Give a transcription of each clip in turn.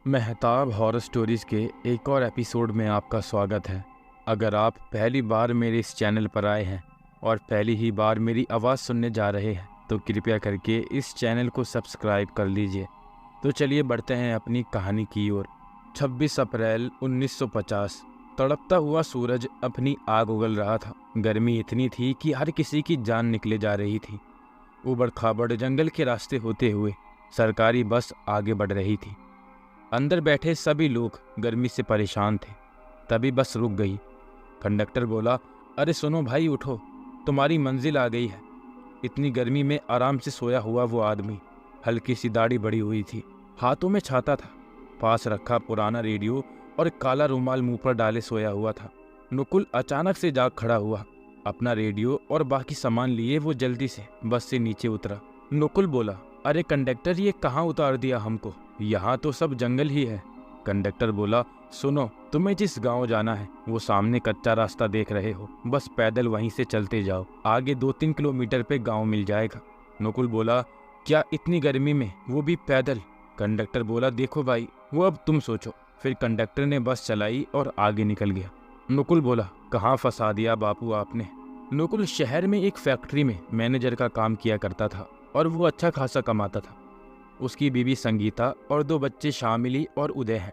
Mehtab horror stories के एक और एपिसोड में आपका स्वागत है। अगर आप पहली बार मेरे इस चैनल पर आए हैं और पहली ही बार मेरी आवाज़ सुनने जा रहे हैं तो कृपया करके इस चैनल को सब्सक्राइब कर लीजिए। तो चलिए बढ़ते हैं अपनी कहानी की ओर। 26 अप्रैल 1950 तड़पता हुआ सूरज अपनी आग उगल रहा था। गर्मी इतनी थी कि हर किसी की जान निकले जा रही थी। उबड़ खाबड़ जंगल के रास्ते होते हुए सरकारी बस आगे बढ़ रही थी। अंदर बैठे सभी लोग गर्मी से परेशान थे। तभी बस रुक गई। कंडक्टर बोला, अरे सुनो भाई, उठो, तुम्हारी मंजिल आ गई है। इतनी गर्मी में आराम से सोया हुआ वो आदमी, हल्की सी दाढ़ी बड़ी हुई थी, हाथों में छाता था, पास रखा पुराना रेडियो और काला रुमाल मुंह पर डाले सोया हुआ था। नुकुल अचानक से जाग खड़ा हुआ। अपना रेडियो और बाकी सामान लिए वो जल्दी से बस से नीचे उतरा। नुकुल बोला, अरे कंडक्टर, ये कहाँ उतार दिया हमको? यहाँ तो सब जंगल ही है। कंडक्टर बोला, सुनो, तुम्हें जिस गांव जाना है वो सामने कच्चा रास्ता देख रहे हो, बस पैदल वहीं से चलते जाओ, आगे 2-3 किलोमीटर पे गांव मिल जाएगा। नुकुल बोला, क्या इतनी गर्मी में, वो भी पैदल? कंडक्टर बोला, देखो भाई, वो अब तुम सोचो। फिर कंडक्टर ने बस चलाई और आगे निकल गया। नुकुल बोला, कहाँ फंसा दिया बापू आपने। नुकुल शहर में एक फैक्ट्री में मैनेजर का काम किया करता था और वो अच्छा खासा कमाता था। उसकी बीवी संगीता और 2 बच्चे शामिली और उदय हैं।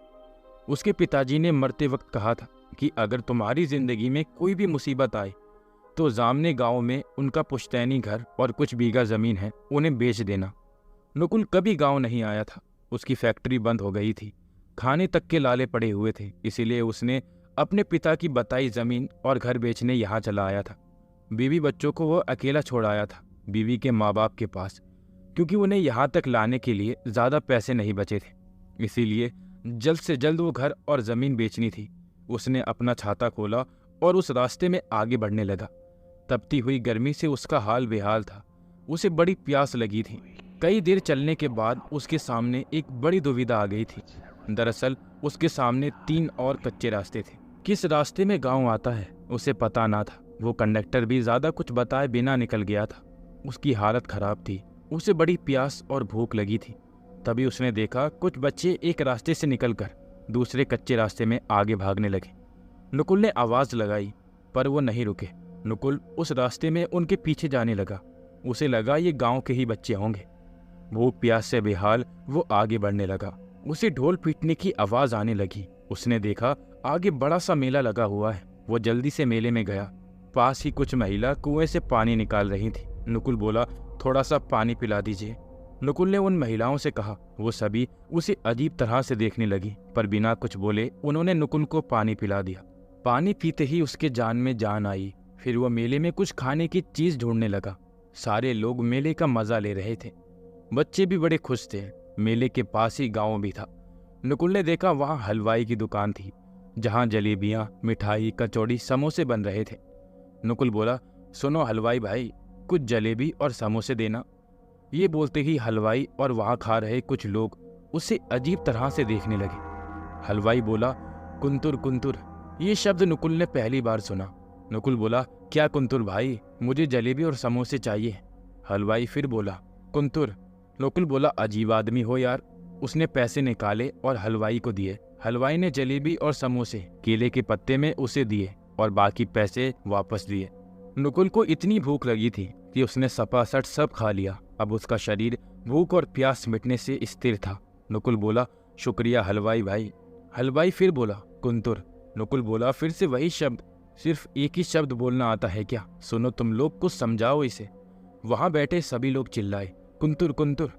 उसके पिताजी ने मरते वक्त कहा था कि अगर तुम्हारी जिंदगी में कोई भी मुसीबत आए तो जामने गांव में उनका पुश्तैनी घर और कुछ बीघा जमीन है, उन्हें बेच देना। नुकुल कभी गांव नहीं आया था। उसकी फैक्ट्री बंद हो गई थी, खाने तक के लाले पड़े हुए थे, इसीलिए उसने अपने पिता की बताई जमीन और घर बेचने यहाँ चला आया था। बीवी बच्चों को वो अकेला छोड़ आया था बीवी के माँ बाप के पास, क्योंकि उन्हें यहाँ तक लाने के लिए ज़्यादा पैसे नहीं बचे थे। इसीलिए जल्द से जल्द वो घर और ज़मीन बेचनी थी। उसने अपना छाता खोला और उस रास्ते में आगे बढ़ने लगा। तपती हुई गर्मी से उसका हाल बेहाल था। उसे बड़ी प्यास लगी थी। कई देर चलने के बाद उसके सामने एक बड़ी दुविधा आ गई थी। दरअसल उसके सामने 3 और कच्चे रास्ते थे। किस रास्ते में गाँव आता है उसे पता ना था। वो कंडक्टर भी ज़्यादा कुछ बताए बिना निकल गया था। उसकी हालत खराब थी। उसे बड़ी प्यास और भूख लगी थी। तभी उसने देखा कुछ बच्चे एक रास्ते से निकलकर दूसरे कच्चे रास्ते में आगे भागने लगे। नुकुल ने आवाज़ लगाई पर वो नहीं रुके। नुकुल उस रास्ते में उनके पीछे जाने लगा। उसे लगा ये गांव के ही बच्चे होंगे। भूख प्यास से बेहाल वो आगे बढ़ने लगा। उसे ढोल पीटने की आवाज़ आने लगी। उसने देखा आगे बड़ा सा मेला लगा हुआ है। वो जल्दी से मेले में गया। पास ही कुछ महिला कुएं से पानी निकाल रही थी। नुकुल बोला, थोड़ा सा पानी पिला दीजिए। नुकुल ने उन महिलाओं से कहा। वो सभी उसे अजीब तरह से देखने लगी, पर बिना कुछ बोले उन्होंने नुकुल को पानी पिला दिया। पानी पीते ही उसके जान में जान आई। फिर वो मेले में कुछ खाने की चीज ढूंढने लगा। सारे लोग मेले का मजा ले रहे थे। बच्चे भी बड़े खुश थे। मेले के पास ही गाँव भी था। नुकुल ने देखा वहाँ हलवाई की दुकान थी, जहाँ जलेबियाँ, मिठाई, कचौड़ी, समोसे बन रहे थे। नुकुल बोला, सुनो हलवाई भाई, कुछ जलेबी और समोसे देना। ये बोलते ही हलवाई और वहाँ खा रहे कुछ लोग उसे अजीब तरह से देखने लगे। हलवाई बोला, कुंतुर कुंतुर। ये शब्द नुकुल ने पहली बार सुना। नुकुल बोला, क्या कुंतुर भाई, मुझे जलेबी और समोसे चाहिए। हलवाई फिर बोला, कुंतुर। नुकुल बोला, अजीब आदमी हो यार। उसने पैसे निकाले और हलवाई को दिए। हलवाई ने जलेबी और समोसे केले के पत्ते में उसे दिए और बाकी पैसे वापस दिए। नुकुल को इतनी भूख लगी थी कि उसने सपासट सब खा लिया। अब उसका शरीर भूख और प्यास मिटने से स्थिर था। नुकुल बोला, शुक्रिया हलवाई भाई। हलवाई फिर बोला, कुंतुर। नुकुल बोला, फिर से वही शब्द। सिर्फ एक ही शब्द बोलना आता है क्या? सुनो तुम लोग, कुछ समझाओ इसे। वहां बैठे सभी लोग चिल्लाए, कुंतुर कुंतुर।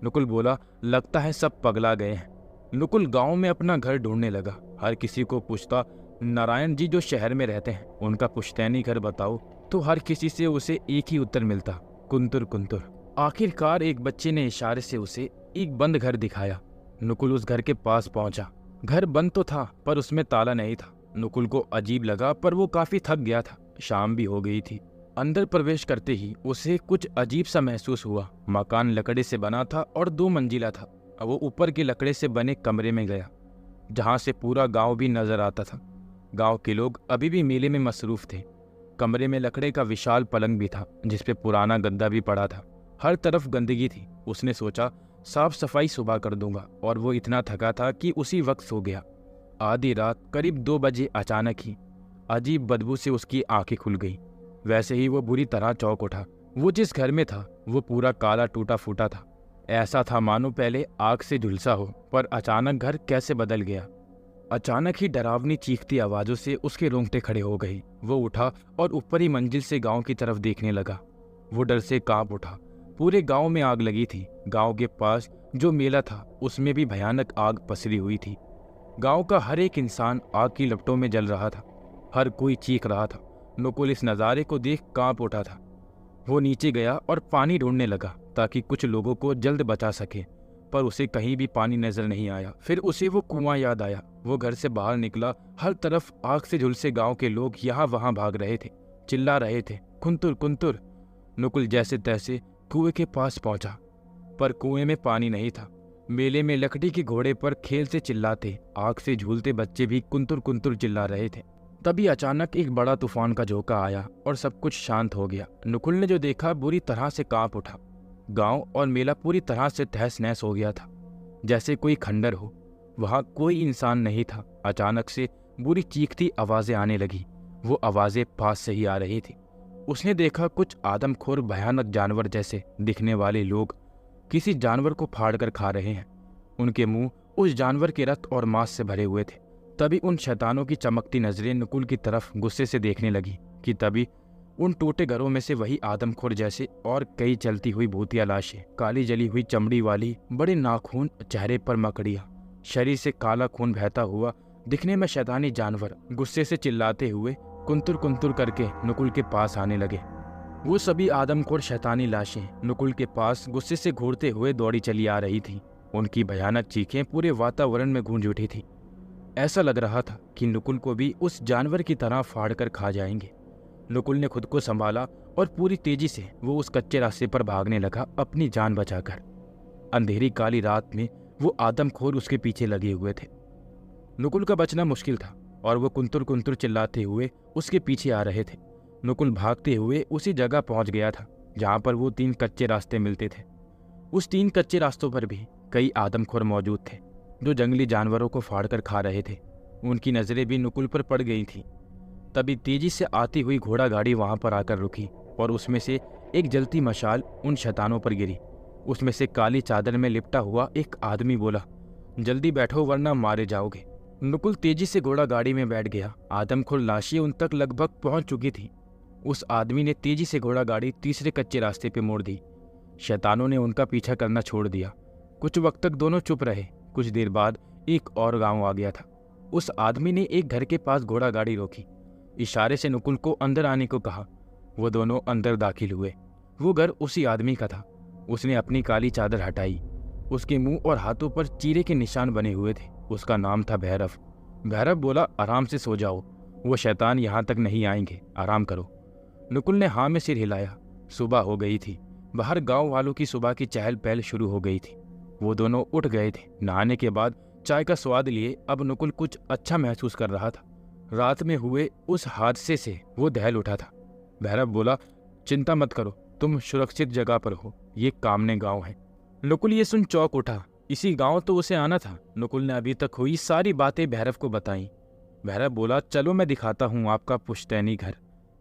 नुकुल बोला, लगता है सब पगला गए हैं। नुकुल गांव में अपना घर ढूंढने लगा। हर किसी को पूछता, नारायण जी जो शहर में रहते हैं उनका पुश्तैनी घर बताओ, तो हर किसी से उसे एक ही उत्तर मिलता, कुंतुर कुंतुर। आखिरकार एक बच्चे ने इशारे से उसे एक बंद घर दिखाया। नुकुल उस घर के पास पहुंचा। घर बंद तो था पर उसमें ताला नहीं था। नुकुल को अजीब लगा पर वो काफी थक गया था। शाम भी हो गई थी। अंदर प्रवेश करते ही उसे कुछ अजीब सा महसूस हुआ। मकान लकड़े से बना था और 2 मंजिला था। वो ऊपर के लकड़े से बने कमरे में गया, जहाँ से पूरा गाँव भी नजर आता था। गांव के लोग अभी भी मेले में मसरूफ थे। कमरे में लकड़े का विशाल पलंग भी था, जिसपे पुराना गद्दा भी पड़ा था। हर तरफ गंदगी थी। उसने सोचा, साफ सफाई सुबह कर दूंगा। और वो इतना थका था कि उसी वक्त सो गया। आधी रात करीब 2 बजे अचानक ही अजीब बदबू से उसकी आंखें खुल गईं। वैसे ही वो बुरी तरह चौंक उठा। वो जिस घर में था वो पूरा काला टूटा फूटा था। ऐसा था मानो पहले आग से झुलसा हो, पर अचानक घर कैसे बदल गया। अचानक ही डरावनी चीखती आवाजों से उसके रोंगटे खड़े हो गए। वो उठा और ऊपरी मंजिल से गांव की तरफ देखने लगा। वो डर से कांप उठा। पूरे गांव में आग लगी थी। गांव के पास जो मेला था उसमें भी भयानक आग पसरी हुई थी। गांव का हर एक इंसान आग की लपटों में जल रहा था। हर कोई चीख रहा था। नुकुल इस नज़ारे को देख कांप उठा था। वो नीचे गया और पानी ढूंढने लगा ताकि कुछ लोगों को जल्द बचा सके, पर उसे कहीं भी पानी नजर नहीं आया। फिर उसे वो कुआं याद आया। वो घर से बाहर निकला। हर तरफ आग से झुलसे गांव के लोग यहाँ वहां भाग रहे थे, चिल्ला रहे थे, कुंतुर कुंतुर। नुकुल जैसे तैसे कुएं के पास पहुंचा, पर कुएं में पानी नहीं था। मेले में लकड़ी के घोड़े पर खेल से चिल्लाते, आग से झूलते बच्चे भी कुंतुर कुंतुर चिल्ला रहे थे। तभी अचानक एक बड़ा तूफान का झोंका आया और सब कुछ शांत हो गया। नुकुल ने जो देखा बुरी तरह से कांप उठा। गांव और मेला पूरी तरह से तहस नहस हो गया था, जैसे कोई खंडर हो। वहां कोई इंसान नहीं था। अचानक से बुरी चीखती आवाजें आने लगी। वो आवाजें पास से ही आ रही थी। उसने देखा कुछ आदमखोर भयानक जानवर जैसे दिखने वाले लोग किसी जानवर को फाड़कर खा रहे हैं। उनके मुंह उस जानवर के रक्त और मांस से भरे हुए थे। तभी उन शैतानों की चमकती नजरें नुकुल की तरफ गुस्से से देखने लगी कि तभी उन टूटे घरों में से वही आदमखोर जैसे और कई चलती हुई भूतिया लाशें, काली जली हुई चमड़ी वाली, बड़े नाखून, चेहरे पर मकड़ियां, शरीर से काला खून बहता हुआ, दिखने में शैतानी जानवर गुस्से से चिल्लाते हुए कुंतुर कुंतुर करके नुकुल के पास आने लगे। वो सभी आदमखोर शैतानी लाशें नुकुल के पास गुस्से से घूरते हुए दौड़ी चली आ रही थी। उनकी भयानक चीखें पूरे वातावरण में गूंज उठी थी। ऐसा लग रहा था कि नुकुल को भी उस जानवर की तरह फाड़कर खा जाएंगे। नुकुल ने खुद को संभाला और पूरी तेजी से वो उस कच्चे रास्ते पर भागने लगा, अपनी जान बचाकर। अंधेरी काली रात में वो आदमखोर उसके पीछे लगे हुए थे। नुकुल का बचना मुश्किल था और वो कुंतुर कुंतुर चिल्लाते हुए उसके पीछे आ रहे थे। नुकुल भागते हुए उसी जगह पहुंच गया था जहां पर वो 3 कच्चे रास्ते मिलते थे। उस 3 कच्चे रास्तों पर भी कई आदमखोर मौजूद थे जो जंगली जानवरों को फाड़कर खा रहे थे। उनकी नजरें भी नुकुल पर पड़ गई थी। तभी तेजी से आती हुई घोड़ा गाड़ी वहां पर आकर रुकी और उसमें से एक जलती मशाल उन शैतानों पर गिरी। उसमें से काली चादर में लिपटा हुआ एक आदमी बोला, जल्दी बैठो वरना मारे जाओगे। नुकुल तेजी से घोड़ा गाड़ी में बैठ गया। आदमखोर लाशें उन तक लगभग पहुंच चुकी थी। उस आदमी ने तेजी से घोड़ा गाड़ी तीसरे कच्चे रास्ते पे मोड़ दी। शैतानों ने उनका पीछा करना छोड़ दिया। कुछ वक्त तक दोनों चुप रहे। कुछ देर बाद एक और गांव आ गया था। उस आदमी ने एक घर के पास घोड़ा गाड़ी रोकी। इशारे से नुकुल को अंदर आने को कहा। वो दोनों अंदर दाखिल हुए। वो घर उसी आदमी का था। उसने अपनी काली चादर हटाई। उसके मुंह और हाथों पर चीरे के निशान बने हुए थे। उसका नाम था भैरव। भैरव बोला, आराम से सो जाओ, वो शैतान यहाँ तक नहीं आएंगे, आराम करो। नुकुल ने हाँ में सिर हिलाया। सुबह हो गई थी। बाहर गांव वालों की सुबह की चहल पहल शुरू हो गई थी। वो दोनों उठ गए थे। नहाने के बाद चाय का स्वाद लिए अब नुकुल कुछ अच्छा महसूस कर रहा था। रात में हुए उस हादसे से वो दहल उठा था। भैरव बोला, चिंता मत करो, तुम सुरक्षित जगह पर हो, ये कामने गांव है। नुकुल ये सुन चौंक उठा। इसी गांव तो उसे आना था। नुकुल ने अभी तक हुई सारी बातें भैरव को बताई। भैरव बोला, चलो मैं दिखाता हूँ आपका पुश्तैनी घर।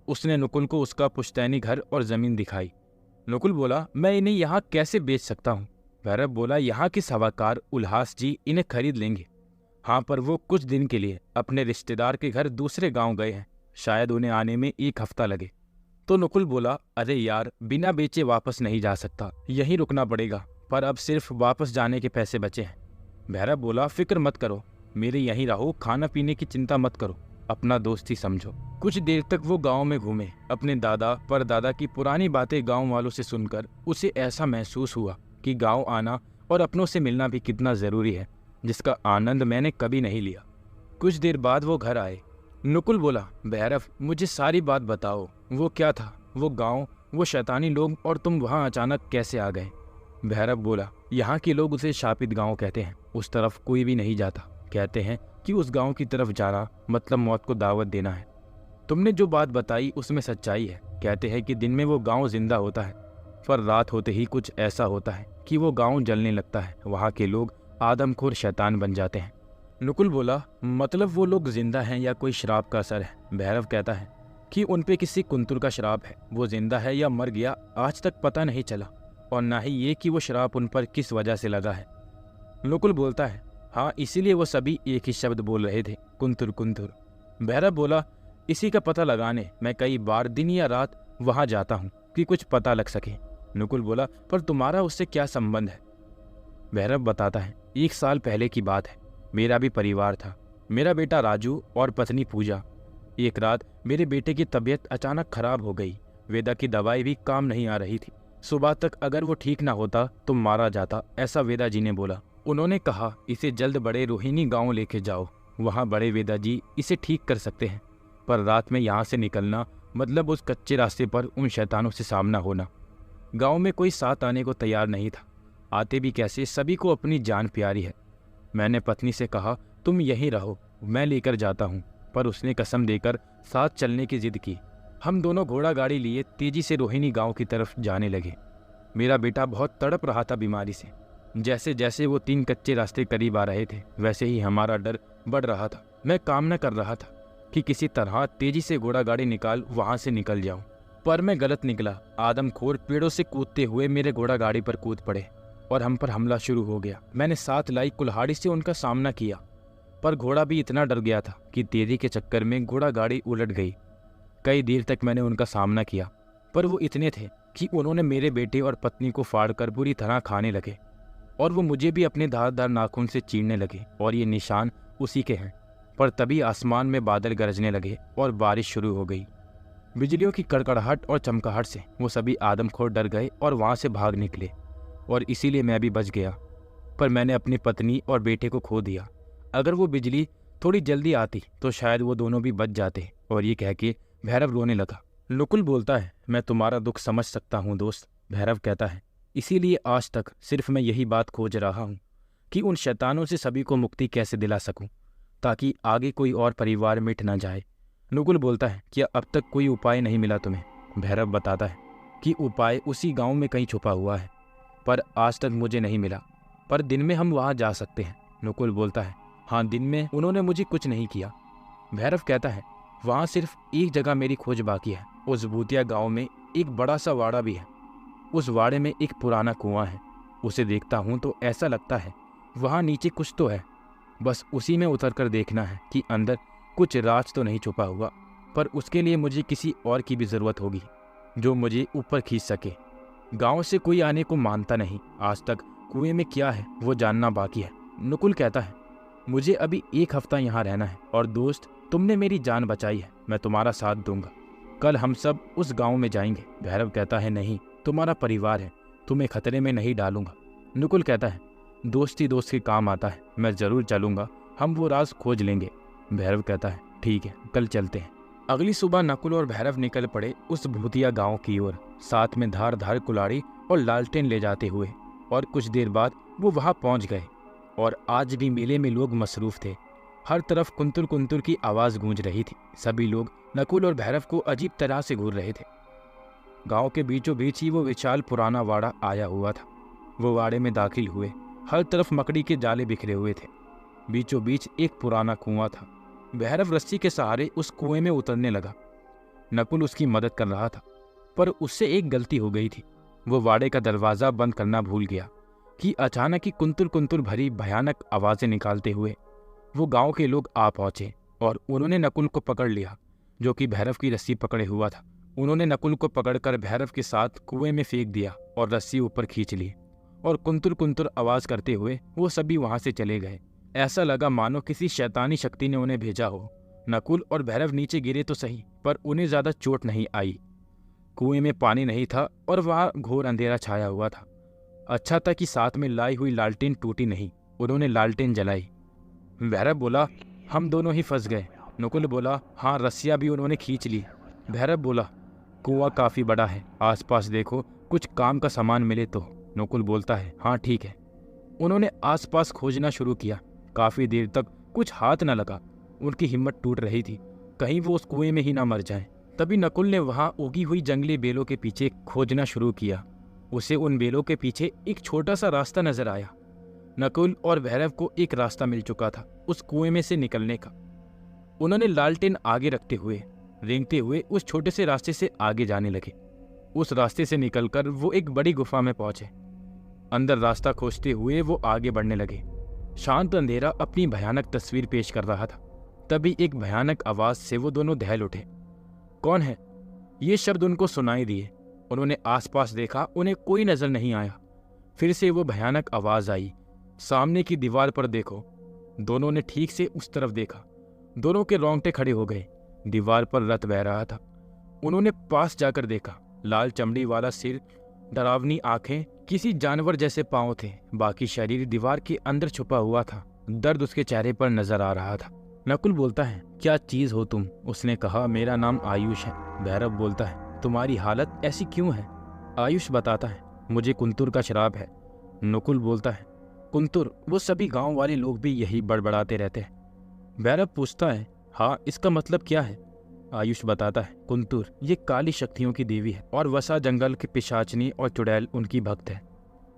उसने नुकुल को उसका पुश्तैनी घर और जमीन दिखाई। नुकुल बोला, मैं इन्हें यहाँ कैसे बेच सकता हूँ? भैरव बोला, यहाँ के सवाकार उल्हास जी इन्हें खरीद लेंगे। हाँ, पर वो कुछ दिन के लिए अपने रिश्तेदार के घर दूसरे गांव गए हैं, शायद उन्हें आने में 1 हफ्ता लगे। तो नुकुल बोला, अरे यार, बिना बेचे वापस नहीं जा सकता, यहीं रुकना पड़ेगा, पर अब सिर्फ वापस जाने के पैसे बचे हैं। भैरव बोला, फिक्र मत करो, मेरे यहीं रहो, खाना पीने की चिंता मत करो, अपना दोस्त ही समझो। कुछ देर तक वो गांव में घूमे। अपने दादा परदादा की पुरानी बातें गांव वालों से सुनकर उसे ऐसा महसूस हुआ कि गांव आना और अपनों से मिलना भी कितना जरूरी है, जिसका आनंद मैंने कभी नहीं लिया। कुछ देर बाद वो घर आए। नुकुल बोला, भैरव, मुझे सारी बात बताओ, वो क्या था, वो गांव, वो शैतानी लोग, और तुम वहां अचानक कैसे आ गए? भैरव बोला, यहाँ के लोग उसे शापित गांव कहते हैं, उस तरफ कोई भी नहीं जाता। कहते हैं कि उस गांव की तरफ जाना मतलब मौत को दावत देना है। तुमने जो बात बताई उसमें सच्चाई है। कहते हैं कि दिन में वो गांव जिंदा होता है, पर रात होते ही कुछ ऐसा होता है कि वो गांव जलने लगता है, वहाँ के लोग आदमखोर शैतान बन जाते हैं। नकुल बोला, मतलब वो लोग जिंदा हैं या कोई श्राप का असर है? भैरव कहता है कि उन पे किसी कुंतुर का श्राप है। वो जिंदा है या मर गया आज तक पता नहीं चला, और ना ही ये कि वो श्राप उन पर किस वजह से लगा है। नकुल बोलता है, हाँ, इसीलिए वो सभी एक ही शब्द बोल रहे थे, कुंतुर कुंतुर। भैरव बोला, इसी का पता लगाने मैं कई बार दिन या रात वहां जाता हूँ कि कुछ पता लग सके। नकुल बोला, पर तुम्हारा उससे क्या संबंध है? भैरव बताता है, 1 साल पहले की बात है। मेरा भी परिवार था, मेरा बेटा राजू और पत्नी पूजा। एक रात मेरे बेटे की तबीयत अचानक खराब हो गई। वेदा की दवाई भी काम नहीं आ रही थी। सुबह तक अगर वो ठीक ना होता तो मारा जाता, ऐसा वेदा जी ने बोला। उन्होंने कहा, इसे जल्द बड़े रोहिणी गांव लेके जाओ, वहां बड़े वेदा जी इसे ठीक कर सकते हैं। पर रात में यहाँ से निकलना मतलब उस कच्चे रास्ते पर उन शैतानों से सामना होना। गांव में कोई साथ आने को तैयार नहीं था। आते भी कैसे, सभी को अपनी जान प्यारी है। मैंने पत्नी से कहा, तुम यहीं रहो, मैं लेकर जाता हूँ, पर उसने कसम देकर साथ चलने की जिद की। हम दोनों घोड़ा गाड़ी लिए तेजी से रोहिणी गांव की तरफ जाने लगे। मेरा बेटा बहुत तड़प रहा था बीमारी से। जैसे जैसे वो 3 कच्चे रास्ते करीब आ रहे थे, वैसे ही हमारा डर बढ़ रहा था। मैं कामना कर रहा था कि किसी तरह तेजी से घोड़ा गाड़ी निकाल वहां से निकल जाऊं, पर मैं गलत निकला। आदमखोर पेड़ों से कूदते हुए मेरे घोड़ा गाड़ी पर कूद पड़े और हम पर हमला शुरू हो गया। मैंने 7 लाई कुल्हाड़ी से उनका सामना किया, पर घोड़ा भी इतना डर गया था कि तेजी के चक्कर में घोड़ा गाड़ी उलट गई। कई देर तक मैंने उनका सामना किया, पर वो इतने थे कि उन्होंने मेरे बेटे और पत्नी को फाड़कर बुरी तरह खाने लगे, और वो मुझे भी अपने धारदार नाखून से चीरने लगे, और ये निशान उसी के हैं। पर तभी आसमान में बादल गरजने लगे और बारिश शुरू हो गई। बिजलियों की कड़कड़ाहट और चमकाहट से वो सभी आदमखोर डर गए और वहां से भाग निकले, और इसीलिए मैं भी बच गया। पर मैंने अपनी पत्नी और बेटे को खो दिया। अगर वो बिजली थोड़ी जल्दी आती तो शायद वो दोनों भी बच जाते। और ये कह के भैरव रोने लगा। नकुल बोलता है, मैं तुम्हारा दुख समझ सकता हूँ दोस्त। भैरव कहता है, इसीलिए आज तक सिर्फ मैं यही बात खोज रहा हूँ कि उन शैतानों से सभी को मुक्ति कैसे दिला सकूं, ताकि आगे कोई और परिवार मिट ना जाए। नकुल बोलता है, क्या अब तक कोई उपाय नहीं मिला तुम्हें? भैरव बताता है कि उपाय उसी गांव में कहीं छुपा हुआ है, पर आज तक मुझे नहीं मिला। पर दिन में हम वहां जा सकते हैं। नकुल बोलता है, हाँ, दिन में उन्होंने मुझे कुछ नहीं किया। भैरव कहता है, वहां सिर्फ एक जगह मेरी खोज बाकी है। उस भूतिया गांव में एक बड़ा सा वाड़ा भी है। उस वाड़े में एक पुराना कुआं है। उसे देखता हूं तो ऐसा लगता है वहां नीचे कुछ तो है। बस उसी में उतरकर देखना है कि अंदर कुछ राज तो नहीं छुपा हुआ। पर उसके लिए मुझे किसी और की भी जरूरत होगी जो मुझे ऊपर खींच सके। गांव से कोई आने को मानता नहीं। आज तक कुएं में क्या है वो जानना बाकी है। नकुल कहता है, मुझे अभी 1 हफ्ता यहाँ रहना है, और दोस्त, तुमने मेरी जान बचाई है, मैं तुम्हारा साथ दूंगा। कल हम सब उस गांव में जाएंगे। भैरव कहता है, नहीं, तुम्हारा परिवार है, तुम्हें खतरे में नहीं डालूंगा। नकुल कहता है, दोस्ती दोस्त के काम आता है, मैं जरूर चलूंगा, हम वो राज खोज लेंगे। भैरव कहता है, ठीक है, कल चलते हैं। अगली सुबह नकुल और भैरव निकल पड़े उस भूतिया गांव की ओर, साथ में धार धार कुल्हाड़ी और लालटेन ले जाते हुए। और कुछ देर बाद वो वहां पहुंच गए, और आज भी मेले में लोग मसरूफ थे। हर तरफ कुंतुर कुंतुर की आवाज गूंज रही थी। सभी लोग नकुल और भैरव को अजीब तरह से घूर रहे थे। गांव के बीचों बीच ही वो विशाल पुराना वाड़ा आया हुआ था। वो वाड़े में दाखिल हुए। हर तरफ मकड़ी के जाले बिखरे हुए थे। बीचों बीच एक पुराना कुआं था। भैरव रस्सी के सहारे उस कुएं में उतरने लगा। नकुल उसकी मदद कर रहा था, पर उससे एक गलती हो गई थी। वो वाड़े का दरवाजा बंद करना भूल गया कि अचानक ही कुंतुर कुंतुर भरी भयानक आवाजें निकालते हुए वो गांव के लोग आ पहुंचे, और उन्होंने नकुल को पकड़ लिया, जो कि भैरव की रस्सी पकड़े हुआ था। उन्होंने नकुल को पकड़कर भैरव के साथ कुएं में फेंक दिया और रस्सी ऊपर खींच ली, और कुंतुर कुंतुर आवाज करते हुए वो सभी वहां से चले गए। ऐसा लगा मानो किसी शैतानी शक्ति ने उन्हें भेजा हो। नकुल और भैरव नीचे गिरे तो सही, पर उन्हें ज्यादा चोट नहीं आई। कुएं में पानी नहीं था और वहां घोर अंधेरा छाया हुआ था। अच्छा था कि साथ में लाई हुई लालटेन टूटी नहीं। उन्होंने लालटेन जलाई। भैरव बोला, हम दोनों ही फंस गए। नकुल बोला, हाँ, रस्सियां भी उन्होंने खींच ली। भैरव बोला, कुआं काफी बड़ा है, आसपास देखो, कुछ काम का सामान मिले तो। नकुल बोलता है, हाँ ठीक है। उन्होंने आसपास खोजना शुरू किया। काफी देर तक कुछ हाथ न लगा। उनकी हिम्मत टूट रही थी, कहीं वो उस कुएं में ही ना मर जाएं। तभी नकुल ने वहां उगी हुई जंगली बेलों के पीछे खोजना शुरू किया। उसे उन बेलों के पीछे एक छोटा सा रास्ता नजर आया। नकुल और भैरव को एक रास्ता मिल चुका था उस कुएं में से निकलने का। उन्होंने लालटेन आगे रखते हुए रेंगते हुए उस छोटे से रास्ते से आगे जाने लगे। उस रास्ते से निकलकर वो एक बड़ी गुफा में पहुंचे। अंदर रास्ता खोजते हुए वो आगे बढ़ने लगे। शांत अंधेरा अपनी भयानक तस्वीर पेश कर रहा था। तभी एक भयानक आवाज से वो दोनों दहल उठे। कौन है? ये शब्द उनको सुनाई दिए। उन्होंने आसपास देखा, उन्हें कोई नजर नहीं आया। फिर से वो भयानक आवाज आई, सामने की दीवार पर देखो। दोनों ने ठीक से उस तरफ देखा। दोनों के रोंगटे खड़े हो गए। दीवार पर रत बह रहा था। उन्होंने पास जाकर देखा। लाल चमड़ी वाला सिर, डरावनी आंखें, किसी जानवर जैसे पांव थे। बाकी शरीर दीवार के अंदर छुपा हुआ था। दर्द उसके चेहरे पर नजर आ रहा था। नकुल बोलता है, क्या चीज हो तुम? उसने कहा, मेरा नाम आयुष है। भैरव बोलता है, तुम्हारी हालत ऐसी क्यों है? आयुष बताता है, मुझे कुंतुर का श्राप है। नकुल बोलता है, कुंतुर? वो सभी गांव वाले लोग भी यही बड़बड़ाते रहते हैं। भैरव पूछता है, हाँ, इसका मतलब क्या है? आयुष बताता है, कुंतुर ये काली शक्तियों की देवी है और वसा जंगल के पिशाचनी और चुड़ैल उनकी भक्त है।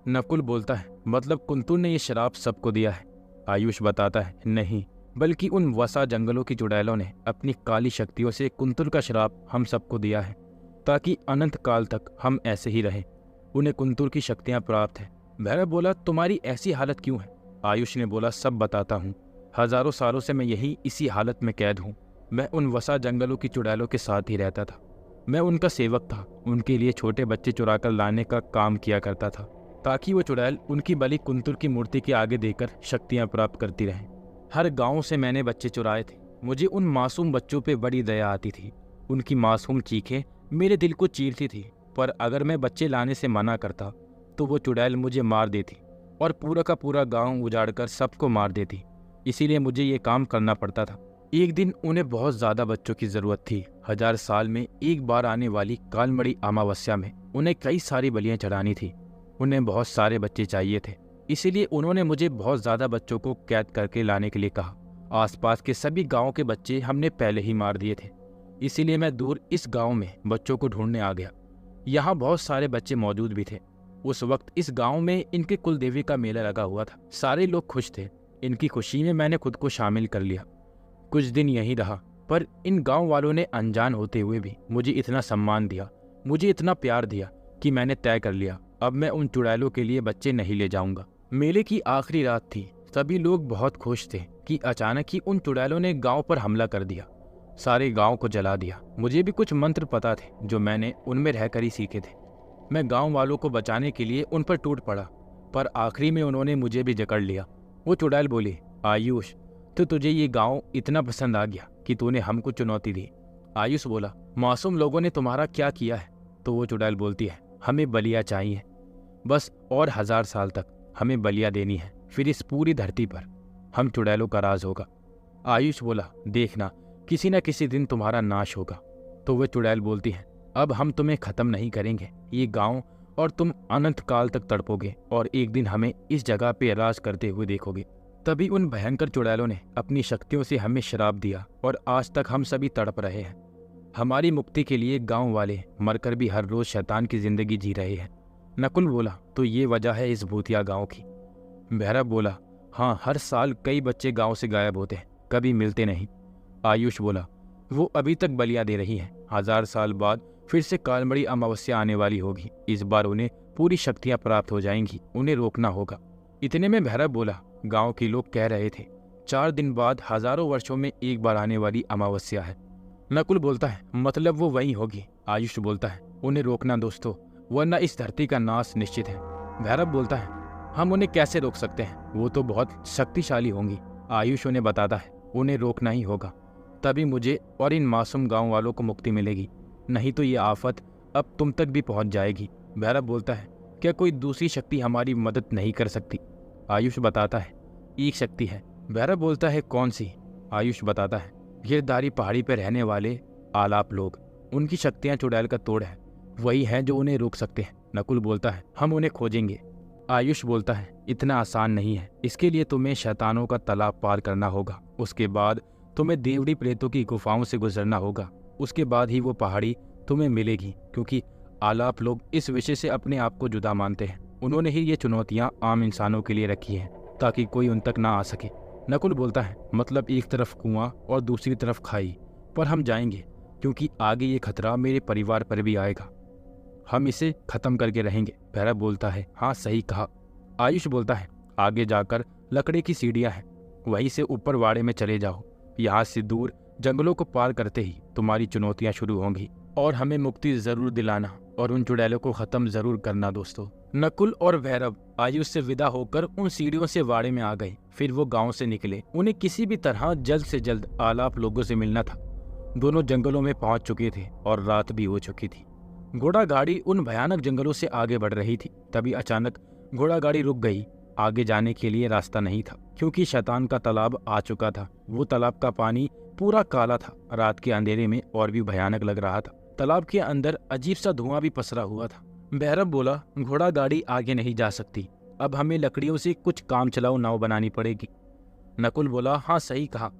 नकुल बोलता है, मतलब कुंतुर ने ये शराब सबको दिया है? आयुष बताता है, नहीं, बल्कि उन वसा जंगलों की चुड़ैलों ने अपनी काली शक्तियों से कुंतुर का श्राप हम सबको दिया है, ताकि अनंत काल तक हम ऐसे ही रहें। उन्हें कुंतुर की शक्तियां प्राप्त है। भैरव बोला, तुम्हारी ऐसी हालत क्यों है? आयुष ने बोला, सब बताता हूँ। हजारों सालों से मैं यही इसी हालत में कैद हूँ। मैं उन वसा जंगलों की चुड़ैलों के साथ ही रहता था। मैं उनका सेवक था। उनके लिए छोटे बच्चे चुराकर लाने का काम किया करता था, ताकि वो चुड़ैल उनकी बलि कुंतुर की मूर्ति के आगे देकर शक्तियां प्राप्त करती रहें। हर गांव से मैंने बच्चे चुराए थे। मुझे उन मासूम बच्चों पे बड़ी दया आती थी। उनकी मासूम चीखें मेरे दिल को चीरती थी। पर अगर मैं बच्चे लाने से मना करता तो वो चुड़ैल मुझे मार देती और पूरा का पूरा गांव उजाड़कर सबको मार देती। इसीलिए मुझे ये काम करना पड़ता था। एक दिन उन्हें बहुत ज्यादा बच्चों की जरूरत थी। 1000 साल में एक बार आने वाली कालमड़ी अमावस्या में उन्हें कई सारी बलियां चढ़ानी थी। उन्हें बहुत सारे बच्चे चाहिए थे। इसीलिए उन्होंने मुझे बहुत ज्यादा बच्चों को कैद करके लाने के लिए कहा। आसपास के सभी गांवों के बच्चे हमने पहले ही मार दिए थे। इसीलिए मैं दूर इस गांव में बच्चों को ढूंढने आ गया। यहाँ बहुत सारे बच्चे मौजूद भी थे। उस वक्त इस गांव में इनके कुलदेवी का मेला लगा हुआ था। सारे लोग खुश थे। इनकी खुशी में मैंने खुद को शामिल कर लिया। कुछ दिन यहीं रहा, पर इन गांव वालों ने अनजान होते हुए भी मुझे इतना सम्मान दिया, मुझे इतना प्यार दिया कि मैंने तय कर लिया, अब मैं उन चुड़ैलों के लिए बच्चे नहीं ले जाऊंगा। मेले की आखिरी रात थी। सभी लोग बहुत खुश थे कि अचानक ही उन चुड़ैलों ने गांव पर हमला कर दिया। सारे गांव को जला दिया। मुझे भी कुछ मंत्र पता थे जो मैंने उनमें रहकर ही सीखे थे। मैं गांव वालों को बचाने के लिए उन पर टूट पड़ा, पर आखिरी में उन्होंने मुझे भी जकड़ लिया। वो चुड़ैल बोली, आयुष, तो तुझे ये गांव इतना पसंद आ गया कि तूने हमको चुनौती दी। आयुष बोला, मासूम लोगों ने तुम्हारा क्या किया है? तो वो चुड़ैल बोलती है, हमें बलिया चाहिए, बस और 1000 साल तक हमें बलिया देनी है। फिर इस पूरी धरती पर हम चुड़ैलों का राज होगा। आयुष बोला, देखना किसी न किसी दिन तुम्हारा नाश होगा। तो वह चुड़ैल बोलती है, अब हम तुम्हें खत्म नहीं करेंगे, ये गांव और तुम अनंत काल तक तड़पोगे और एक दिन हमें इस जगह पे राज करते हुए देखोगे। तभी उन भयंकर चुड़ैलों ने अपनी शक्तियों से हमें श्राप दिया और आज तक हम सभी तड़प रहे हैं। हमारी मुक्ति के लिए गांव वाले मरकर भी हर रोज शैतान की जिंदगी जी रहे हैं। नकुल बोला, तो ये वजह है इस भूतिया गांव की? भैरव बोला, हाँ, हर साल कई बच्चे गांव से गायब होते हैं, कभी मिलते नहीं। आयुष बोला, वो अभी तक बलिया दे रही हैं। 1000 साल बाद फिर से कालमड़ी अमावस्या आने वाली होगी। इस बार उन्हें पूरी शक्तियां प्राप्त हो जाएंगी, उन्हें रोकना होगा। इतने में भैरव बोला, गांव के लोग कह रहे थे 4 दिन बाद हजारों वर्षों में एक बार आने वाली अमावस्या है। नकुल बोलता है, मतलब वो वही होगी। आयुष बोलता है, उन्हें रोकना दोस्तों, वरना इस धरती का नाश निश्चित है। भैरव बोलता है, हम उन्हें कैसे रोक सकते हैं, वो तो बहुत शक्तिशाली होंगी। आयुष उन्हें बताता है, उन्हें रोकना ही होगा, तभी मुझे और इन मासूम गांव वालों को मुक्ति मिलेगी, नहीं तो ये आफत अब तुम तक भी पहुंच जाएगी। भैरव बोलता है, क्या कोई दूसरी शक्ति हमारी मदद नहीं कर सकती? आयुष बताता है, एक शक्ति है। भैरव बोलता है, कौन सी? आयुष बताता है, गिरधारी पहाड़ी पर रहने वाले आलाप लोग, उनकी शक्तियां चुड़ैल का तोड़ है, वही है जो उन्हें रोक सकते हैं। नकुल बोलता है, हम उन्हें खोजेंगे। आयुष बोलता है, इतना आसान नहीं है, इसके लिए तुम्हें शैतानों का तालाब पार करना होगा, उसके बाद तुम्हें देवड़ी प्रेतों की गुफाओं से गुजरना होगा, उसके बाद ही वो पहाड़ी तुम्हें मिलेगी, क्योंकि आलाप लोग इस विषय से अपने आप को जुदा मानते हैं। उन्होंने ही ये चुनौतियां आम इंसानों के लिए रखी हैं ताकि कोई उन तक ना आ सके। नकुल बोलता है, मतलब एक तरफ कुआं और दूसरी तरफ खाई, पर हम जाएंगे क्योंकि आगे ये खतरा मेरे परिवार पर भी आएगा। हम इसे खत्म करके रहेंगे। भैरव बोलता है, हाँ सही कहा। आयुष बोलता है, आगे जाकर लकड़ी की सीढ़ियां हैं, वहीं से ऊपर वाड़े में चले जाओ। यहाँ से दूर जंगलों को पार करते ही तुम्हारी चुनौतियां शुरू होंगी और हमें मुक्ति जरूर दिलाना और उन चुड़ैलों को खत्म जरूर करना दोस्तों। नकुल और भैरव आयुष से विदा होकर उन सीढ़ियों से वाड़े में आ गए। फिर वो गांव से निकले। उन्हें किसी भी तरह जल्द से जल्द आलाप लोगों से मिलना था। दोनों जंगलों में पहुंच चुके थे और रात भी हो चुकी थी। घोड़ा गाड़ी उन भयानक जंगलों से आगे बढ़ रही थी। तभी अचानक घोड़ा गाड़ी रुक गई। आगे जाने के लिए रास्ता नहीं था क्योंकि शैतान का तालाब आ चुका था। वो तालाब का पानी पूरा काला था, रात के अंधेरे में और भी भयानक लग रहा था। तालाब के अंदर अजीब सा धुआं भी पसरा हुआ था। भैरव बोला, घोड़ा गाड़ी आगे नहीं जा सकती, अब हमें लकड़ियों से कुछ काम चलाओ नाव बनानी पड़ेगी। नकुल बोला, हाँ सही कहा।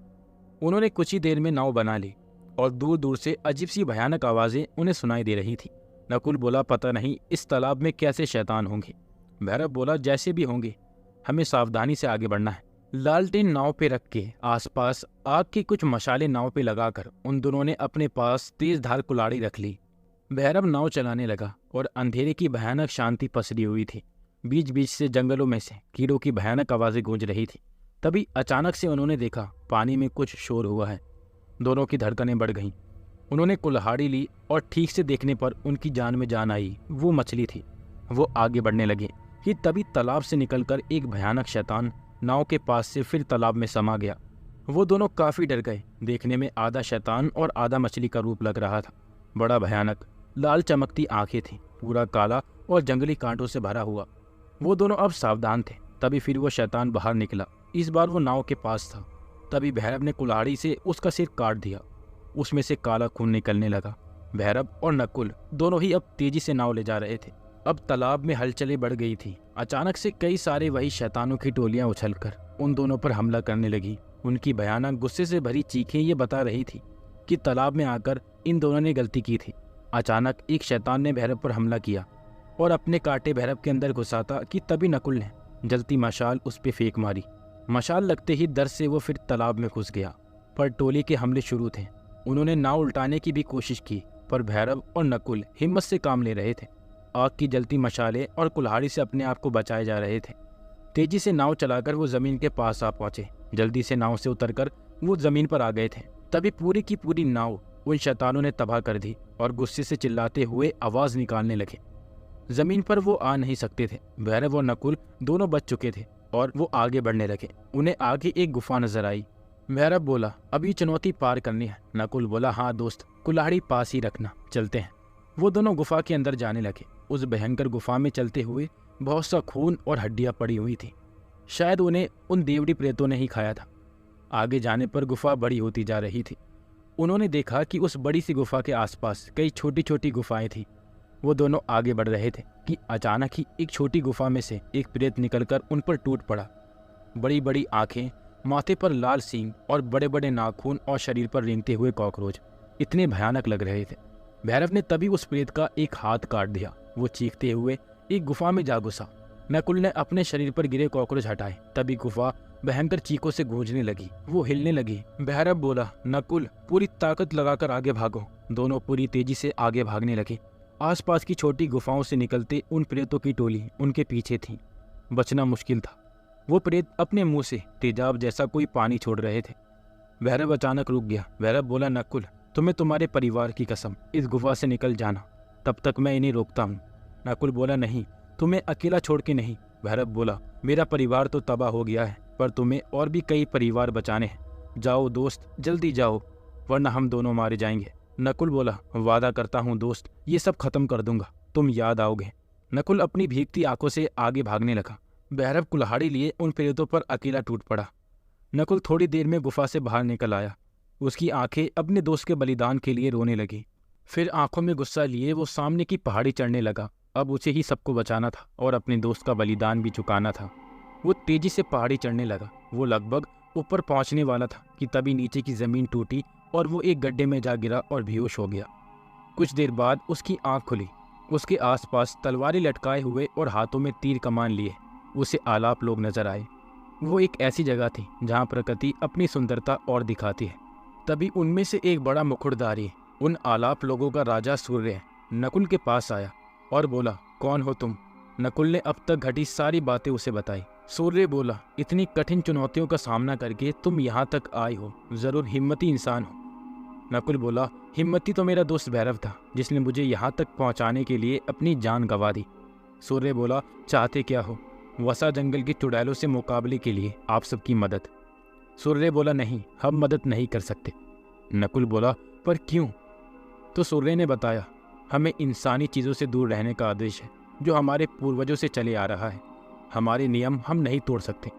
उन्होंने कुछ ही देर में नाव बना ली और दूर दूर से अजीब सी भयानक आवाजें उन्हें सुनाई दे रही थी। नकुल बोला, पता नहीं इस तालाब में कैसे शैतान होंगे। भैरव बोला, जैसे भी होंगे हमें सावधानी से आगे बढ़ना है। लालटेन नाव पे रख के आसपास आग की कुछ मशाले नाव पे लगाकर उन दोनों ने अपने पास तेज धार कुल्हाड़ी रख ली। भैरव नाव चलाने लगा और अंधेरे की भयानक शांति पसरी हुई थी। बीच बीच से जंगलों में से कीड़ों की भयानक आवाजें गूंज रही थी। तभी अचानक से उन्होंने देखा पानी में कुछ शोर हुआ है। दोनों की धड़कनें बढ़ गईं। उन्होंने कुल्हाड़ी ली और ठीक से देखने पर उनकी जान में जान आई। वो मछली थी। वो आगे बढ़ने लगे कि तभी तालाब से निकलकर एक भयानक शैतान नाव के पास से फिर तालाब में समा गया। वो दोनों काफी डर गए। देखने में आधा शैतान और आधा मछली का रूप लग रहा था। बड़ा भयानक, लाल चमकती आंखें थी, पूरा काला और जंगली कांटों से भरा हुआ। वो दोनों अब सावधान थे। तभी फिर वो शैतान बाहर निकला। इस बार वो नाव के पास था। तभी भैरव ने कुल्हाड़ी से उसका सिर काट दिया। उसमें से काला खून निकलने लगा। भैरव और नकुल दोनों ही अब तेजी से नाव ले जा रहे थे। अब तालाब में हलचलें बढ़ गई थी। अचानक से कई सारे वही शैतानों की टोलियां उछलकर उन दोनों पर हमला करने लगी। उनकी भयानक गुस्से से भरी चीखें ये बता रही थी कि तालाब में आकर इन दोनों ने गलती की थी। अचानक एक शैतान ने भैरव पर हमला किया और अपने कांटे भैरव के अंदर घुसाता कि तभी नकुल ने जलती मशाल उस पे फेंक मारी। मशाल लगते ही डर से वो फिर तालाब में घुस गया। पर टोली के हमले शुरू थे। उन्होंने नाव उल्टाने की भी कोशिश की, पर भैरव और नकुल हिम्मत से काम ले रहे थे। आग की जलती मशाले और कुल्हाड़ी से अपने आप को बचाए जा रहे थे। तेजी से नाव चलाकर वो जमीन के पास आ पहुंचे। जल्दी से नाव से उतरकर वो जमीन पर आ गए थे। तभी पूरी की पूरी नाव उन शैतानों ने तबाह कर दी और गुस्से से चिल्लाते हुए आवाज निकालने लगे। जमीन पर वो आ नहीं सकते थे। भैरव और नकुल दोनों बच चुके थे और वो आगे बढ़ने लगे। उन्हें आगे एक गुफा नजर आई। भैरव बोला, अभी चुनौती पार करनी है। नकुल बोला, हाँ दोस्त, कुल्हाड़ी पास ही रखना, चलते हैं। वो दोनों गुफा के अंदर जाने लगे। उस भयंकर गुफा में चलते हुए बहुत सा खून और हड्डियां पड़ी हुई थी। शायद उन्हें उन देवड़ी प्रेतों ने ही खाया था। आगे जाने पर गुफा बड़ी होती जा रही थी। उन्होंने देखा कि उस बड़ी सी गुफा के आसपास कई छोटी छोटी गुफाएं थी। वो दोनों आगे बढ़ रहे थे कि अचानक ही एक छोटी गुफा में से एक प्रेत निकलकर उन पर टूट पड़ा। बड़ी बड़ी आंखें, माथे पर लाल सींग और बड़े बड़े नाखून और शरीर पर रेंगते हुए कॉकरोच इतने भयानक लग रहे थे। भैरव ने तभी उस प्रेत का एक हाथ काट दिया। वो चीखते हुए एक गुफा में जा घुसा। नकुल ने अपने शरीर पर गिरे कॉकरोच हटाए। तभी गुफा भयंकर चीखों से गूंजने लगी। वो हिलने लगी। भैरव बोला, नकुल पूरी ताकत लगाकर आगे भागो। दोनों पूरी तेजी से आगे भागने लगे। आसपास की छोटी गुफाओं से निकलते उन प्रेतों की टोली उनके पीछे थी। बचना मुश्किल था। वो प्रेत अपने मुंह से तेजाब जैसा कोई पानी छोड़ रहे थे। भैरव अचानक रुक गया। भैरव बोला, नकुल तुम्हें तुम्हारे परिवार की कसम, इस गुफा से निकल जाना, तब तक मैं इन्हें रोकता हूँ। नकुल बोला, नहीं, तुम्हें अकेला छोड़ के नहीं। भैरव बोला, मेरा परिवार तो तबाह हो गया है, पर तुम्हें और भी कई परिवार बचाने हैं। जाओ दोस्त, जल्दी जाओ, वरना हम दोनों मारे जाएंगे। नकुल बोला, वादा करता हूँ दोस्त, ये सब खत्म कर दूंगा, तुम याद आओगे। नकुल अपनी भीगती आंखों से आगे भागने लगा। भैरव कुल्हाड़ी लिए उन प्रेतों पर अकेला टूट पड़ा। नकुल थोड़ी देर में गुफा से बाहर निकल आया। उसकी आंखें अपने दोस्त के बलिदान के लिए रोने लगी। फिर आंखों में गुस्सा लिए वो सामने की पहाड़ी चढ़ने लगा। अब उसे ही सबको बचाना था और अपने दोस्त का बलिदान भी चुकाना था। वो तेजी से पहाड़ी चढ़ने लगा। वो लगभग ऊपर पहुंचने वाला था कि तभी नीचे की जमीन टूटी और वो एक गड्ढे में जा गिरा और बेहोश हो गया। कुछ देर बाद उसकी आंख खुली उसके आसपास तलवारें लटकाए हुए और हाथों में तीर कमान लिए उसे आलाप लोग नजर आए। वो एक ऐसी जगह थी जहाँ प्रकृति अपनी सुंदरता और दिखाती है। तभी उनमें से एक बड़ा मुकुटधारी उन आलाप लोगों का राजा सूर्य नकुल के पास आया और बोला, कौन हो तुम? नकुल ने अब तक घटी सारी बातें उसे बताई। सूर्य बोला, इतनी कठिन चुनौतियों का सामना करके तुम यहाँ तक आए हो, जरूर हिम्मती इंसान हो। नकुल बोला, हिम्मती तो मेरा दोस्त भैरव था जिसने मुझे यहाँ तक पहुँचाने के लिए अपनी जान गंवा दी। सूर्य बोला, चाहते क्या हो? वसा जंगल की चुड़ैलों से मुकाबले के लिए आप सबकी मदद। सूर्य बोला, नहीं, हम मदद नहीं कर सकते। नकुल बोला, पर क्यों? तो सूर्य ने बताया, हमें इंसानी चीज़ों से दूर रहने का आदेश है जो हमारे पूर्वजों से चले आ रहा है। हमारे नियम हम नहीं तोड़ सकते।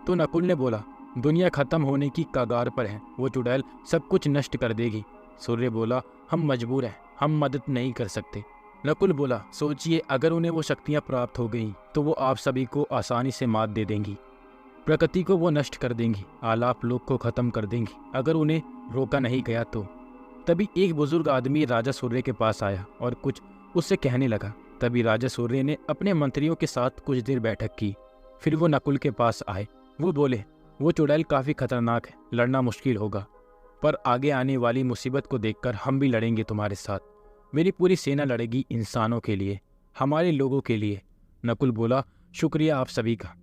तो नकुल ने बोला, दुनिया खत्म होने की कगार पर है, वो चुड़ैल सब कुछ नष्ट कर देगी। सूर्य बोला, हम मजबूर हैं, हम मदद नहीं कर सकते। नकुल बोला, सोचिए, अगर उन्हें वो शक्तियाँ प्राप्त हो गईं तो वो आप सभी को आसानी से मात दे देंगी। प्रकृति को वो नष्ट कर देंगी, आलाप लोक को खत्म कर देंगी अगर उन्हें रोका नहीं गया तो। तभी एक बुजुर्ग आदमी राजा सूर्य के पास आया और कुछ उससे कहने लगा। तभी राजा सूर्य ने अपने मंत्रियों के साथ कुछ देर बैठक की। फिर वो नकुल के पास आए। वो बोले, वो चुड़ैल काफ़ी खतरनाक है, लड़ना मुश्किल होगा, पर आगे आने वाली मुसीबत को देखकर हम भी लड़ेंगे तुम्हारे साथ। मेरी पूरी सेना लड़ेगी इंसानों के लिए, हमारे लोगों के लिए। नकुल बोला, शुक्रिया आप सभी का।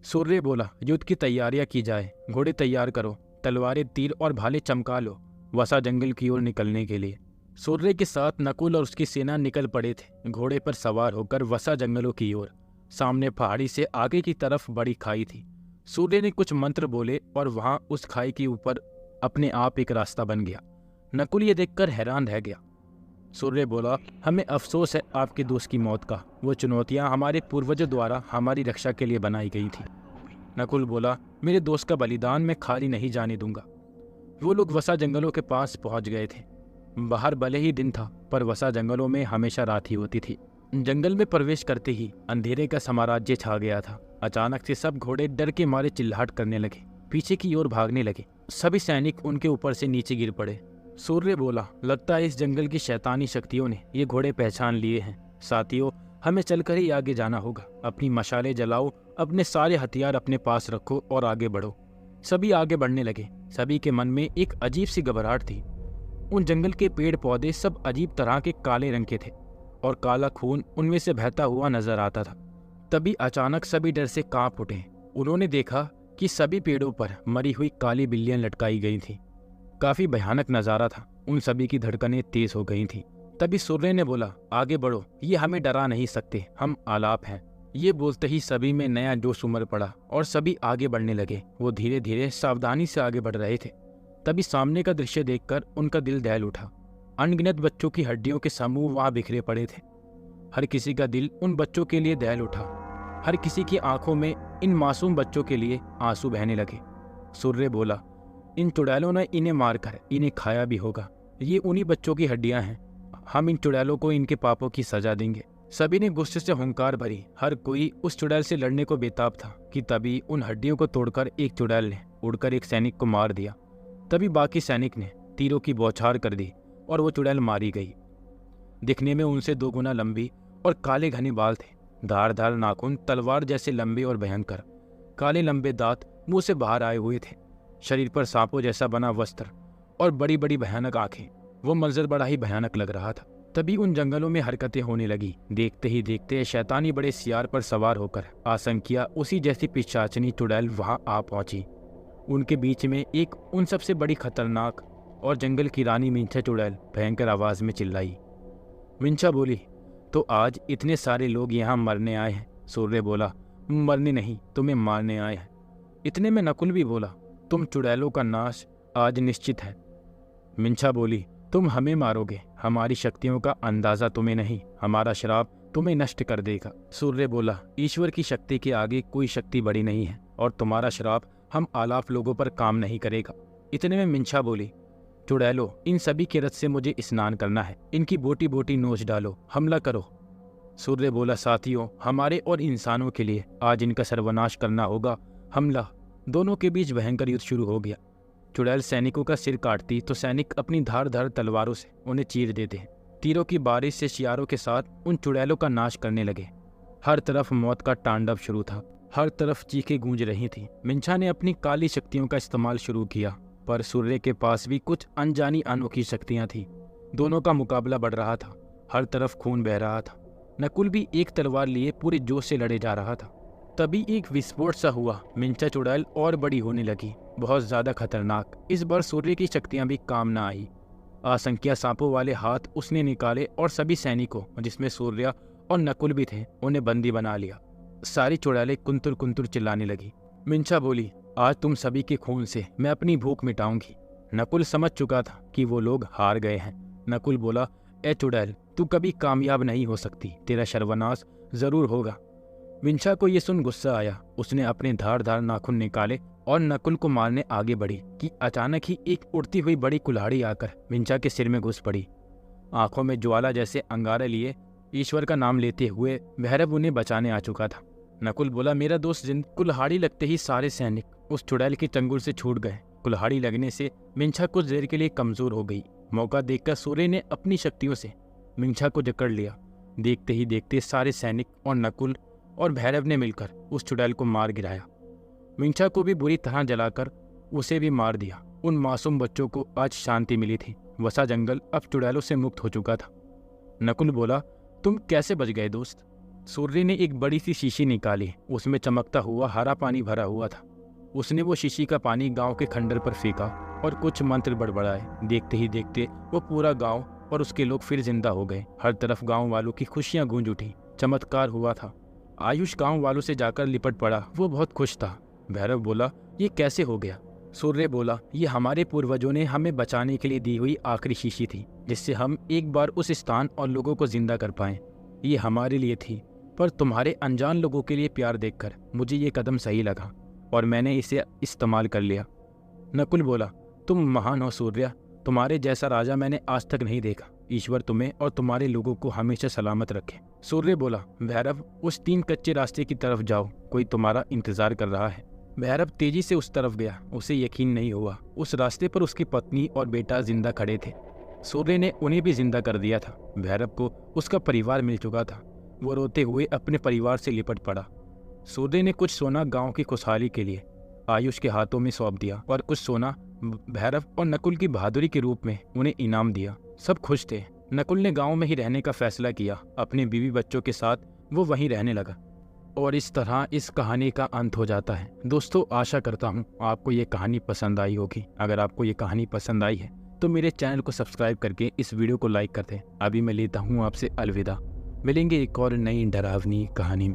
सूर्य बोला, युद्ध की तैयारियां की जाए, घोड़े तैयार करो, तलवारें, तीर और भाले चमका लो वसा जंगल की ओर निकलने के लिए। सूर्य के साथ नकुल और उसकी सेना निकल पड़े थे, घोड़े पर सवार होकर वसा जंगलों की ओर। सामने पहाड़ी से आगे की तरफ बड़ी खाई थी। सूर्य ने कुछ मंत्र बोले और वहां उस खाई के ऊपर अपने आप एक रास्ता बन गया। नकुल ये देखकर हैरान रह गया। सूर्य बोला, हमें अफसोस है आपके दोस्त की मौत का, वो चुनौतियां हमारे पूर्वजों द्वारा हमारी रक्षा के लिए बनाई गई थी। नकुल बोला, मेरे दोस्त का बलिदान मैं खाली नहीं जाने दूंगा। वो लोग वसा जंगलों के पास पहुंच गए थे। बाहर भले ही दिन था, पर वसा जंगलों में हमेशा रात ही होती थी। जंगल में प्रवेश करते ही अंधेरे का साम्राज्य छा गया था। अचानक से सब घोड़े डर के मारे चिल्लाहट करने लगे, पीछे की ओर भागने लगे। सभी सैनिक उनके ऊपर से नीचे गिर पड़े। सूर्य बोला, लगता है इस जंगल की शैतानी शक्तियों ने ये घोड़े पहचान लिए हैं। साथियों, हमें चलकर ही आगे जाना होगा। अपनी मशालें जलाओ, अपने सारे हथियार अपने पास रखो और आगे बढ़ो। सभी आगे बढ़ने लगे। सभी के मन में एक अजीब सी घबराहट थी। उन जंगल के पेड़ पौधे सब अजीब तरह के काले रंग के थे और काला खून उनमें से बहता हुआ नजर आता था। तभी अचानक सभी डर से कांप उठे। उन्होंने देखा कि सभी पेड़ों पर मरी हुई काली बिल्लियां लटकाई गई थीं। काफी भयानक नजारा था। उन सभी की धड़कनें तेज हो गई थीं। तभी सूर्य ने बोला, आगे बढ़ो, ये हमें डरा नहीं सकते, हम आलाप हैं। ये बोलते ही सभी में नया जोश उमड़ पड़ा और सभी आगे बढ़ने लगे। वो धीरे धीरे सावधानी से आगे बढ़ रहे थे। तभी सामने का दृश्य देखकर उनका दिल दहल उठा। अनगिनत बच्चों की हड्डियों के समूह वहां बिखरे पड़े थे। हर किसी का दिल उन बच्चों के लिए दहल उठा। हर किसी की आंखों में इन मासूम बच्चों के लिए आंसू बहने लगे। सूर्य बोला, इन चुड़ैलों ने इन्हें मारकर इन्हें खाया भी होगा। ये उन्हीं बच्चों की हड्डियां हैं। हम इन चुड़ैलों को इनके पापों की सजा देंगे। सभी ने गुस्से से हुंकार भरी। हर कोई उस चुड़ैल से लड़ने को बेताब था कि तभी उन हड्डियों को तोड़कर एक चुड़ैल ने उड़कर एक सैनिक को मार दिया। तभी बाकी सैनिक ने तीरों की बौछार कर दी और वो चुड़ैल मारी गई। दिखने में उनसे 2 गुना लंबी और काले घने बाल थे। धारदार नाखून तलवार जैसे लंबे और भयंकर। काले लंबे दांत मुंह से बाहर आए हुए थे। शरीर पर सांपों जैसा बना वस्त्र और बड़ी बड़ी भयानक आंखें। वो मंजर बड़ा ही भयानक लग रहा था। तभी उन जंगलों में हरकतें होने लगी। देखते ही देखते शैतानी बड़े सियार पर सवार होकर आसंख्या उसी जैसी पिशाचनी चुड़ैल वहां आ पहुंची। उनके बीच में एक उन सबसे बड़ी खतरनाक और जंगल की रानी मिंचा चुड़ैल भयंकर आवाज में चिल्लाई। मिंचा बोली, तो आज इतने सारे लोग यहाँ मरने आए हैं? सूर्य बोला, मरने नहीं, तुम्हें मारने आए हैं। इतने में नकुल भी बोला, तुम चुड़ैलों का नाश आज निश्चित है। मिंचा बोली, तुम हमें मारोगे, हमारी शक्तियों का अंदाजा तुम्हें नहीं, हमारा श्राप तुम्हें नष्ट कर देगा। सूर्य बोला, ईश्वर की शक्ति के आगे कोई शक्ति बड़ी नहीं है और तुम्हारा श्राप हम आलाफ लोगों पर काम नहीं करेगा। इतने में मिंचा बोली, चुड़ैलो, इन सभी के रथ से मुझे स्नान करना है, इनकी बोटी बोटी नोच डालो, हमला करो। सूर्य बोला, साथियों, हमारे और इंसानों के लिए आज इनका सर्वनाश करना होगा, हमला। दोनों के बीच भयंकर युद्ध शुरू हो गया। चुड़ैल सैनिकों का सिर काटती तो सैनिक अपनी धारदार तलवारों से उन्हें चीर देते हैं। तीरों की बारिश से शियारों के साथ उन चुड़ैलों का नाश करने लगे। हर तरफ मौत का तांडव शुरू था, हर तरफ चीखें गूंज रही थी। मिंचा ने अपनी काली शक्तियों का इस्तेमाल शुरू किया, पर सूर्य के पास भी कुछ अनजानी अनोखी शक्तियां थी। दोनों का मुकाबला बढ़ रहा था, हर तरफ खून बह रहा था। नकुल भी एक तलवार लिए पूरे जोश से लड़े जा रहा था। तभी एक विस्फोट सा हुआ। मिंचा चुड़ैल और बड़ी होने लगी, बहुत ज्यादा खतरनाक। इस बार सूर्य की शक्तियां भी काम न आई। असंख्य सांपों वाले हाथ उसने निकाले और सभी सैनिकों, जिसमें सूर्य और नकुल भी थे, उन्हें बंदी बना लिया। सारी चुड़ैलें कुंतुर कुंतुर चिल्लाने लगी। मिंचा बोली, आज तुम सभी के खून से मैं अपनी भूख मिटाऊंगी। नकुल समझ चुका था कि वो लोग हार गए हैं। नकुल बोला, ए चुड़ैल, तू कभी कामयाब नहीं हो सकती, तेरा सर्वनाश जरूर होगा। मिंचा को ये सुन गुस्सा आया। उसने अपने धारदार नाखून निकाले और नकुल को मारने आगे बढ़ी कि अचानक ही एक उड़ती हुई बड़ी कुल्हाड़ी आकर मिंचा के सिर में घुस पड़ी। आंखों में ज्वाला जैसे अंगारे लिए ईश्वर का नाम लेते हुए भैरव उन्हें बचाने आ चुका था। नकुल बोला, मेरा दोस्त जिंद। कुल्हाड़ी लगते ही सारे सैनिक उस चुड़ैल की चंगुल से छूट गए। कुल्हाड़ी लगने से मिंचा कुछ देर के लिए कमजोर हो गई। मौका देखकर सूर्य ने अपनी शक्तियों से मिंचा को जकड़ लिया। देखते ही देखते सारे सैनिक और नकुल और भैरव ने मिलकर उस चुड़ैल को मार गिराया। मिंचा को भी बुरी तरह जलाकर उसे भी मार दिया। उन मासूम बच्चों को आज शांति मिली थी। वसा जंगल अब चुड़ैलों से मुक्त हो चुका था। नकुल बोला, तुम कैसे बच गए दोस्त? सूर्य ने एक बड़ी सी शीशी निकाली, उसमें चमकता हुआ हरा पानी भरा हुआ था। उसने वो शीशी का पानी गांव के खंडर पर फेंका और कुछ मंत्र बड़बड़ाए। देखते ही देखते वो पूरा गांव और उसके लोग फिर जिंदा हो गए। हर तरफ गांव वालों की खुशियां गूंज उठी। चमत्कार हुआ था। आयुष गांव वालों से जाकर लिपट पड़ा। वो बहुत खुश था। भैरव बोला, ये कैसे हो गया? सूर्य बोला, ये हमारे पूर्वजों ने हमें बचाने के लिए दी हुई आखिरी शीशी थी, जिससे हम एक बार उस स्थान और लोगों को जिंदा कर पाएं। ये हमारे लिए थी, पर तुम्हारे अनजान लोगों के लिए प्यार देखकर मुझे ये कदम सही लगा और मैंने इसे इस्तेमाल कर लिया। नकुल बोला, तुम महान हो सूर्य, तुम्हारे जैसा राजा मैंने आज तक नहीं देखा। ईश्वर तुम्हें और तुम्हारे लोगों को हमेशा सलामत रखे। सूर्य बोला, भैरव, उस 3 कच्चे रास्ते की तरफ जाओ, कोई तुम्हारा इंतजार कर रहा है। भैरव तेजी से उस तरफ गया। उसे यकीन नहीं हुआ, उस रास्ते पर उसकी पत्नी और बेटा जिंदा खड़े थे। सूर्य ने उन्हें भी जिंदा कर दिया था। भैरव को उसका परिवार मिल चुका था। वो रोते हुए अपने परिवार से लिपट पड़ा। सूर्य ने कुछ सोना गांव की खुशहाली के लिए आयुष के हाथों में सौंप दिया और कुछ सोना भैरव और नकुल की बहादुरी के रूप में उन्हें इनाम दिया। सब खुश थे। नकुल ने गांव में ही रहने का फैसला किया। अपने बीवी बच्चों के साथ वो वहीं रहने लगा। और इस तरह इस कहानी का अंत हो जाता है। दोस्तों, आशा करता हूँ आपको ये कहानी पसंद आई होगी। अगर आपको ये कहानी पसंद आई है तो मेरे चैनल को सब्सक्राइब करके इस वीडियो को लाइक कर दें। अभी मैं लेता हूँ आपसे अलविदा। मिलेंगे एक और नई डरावनी कहानी में।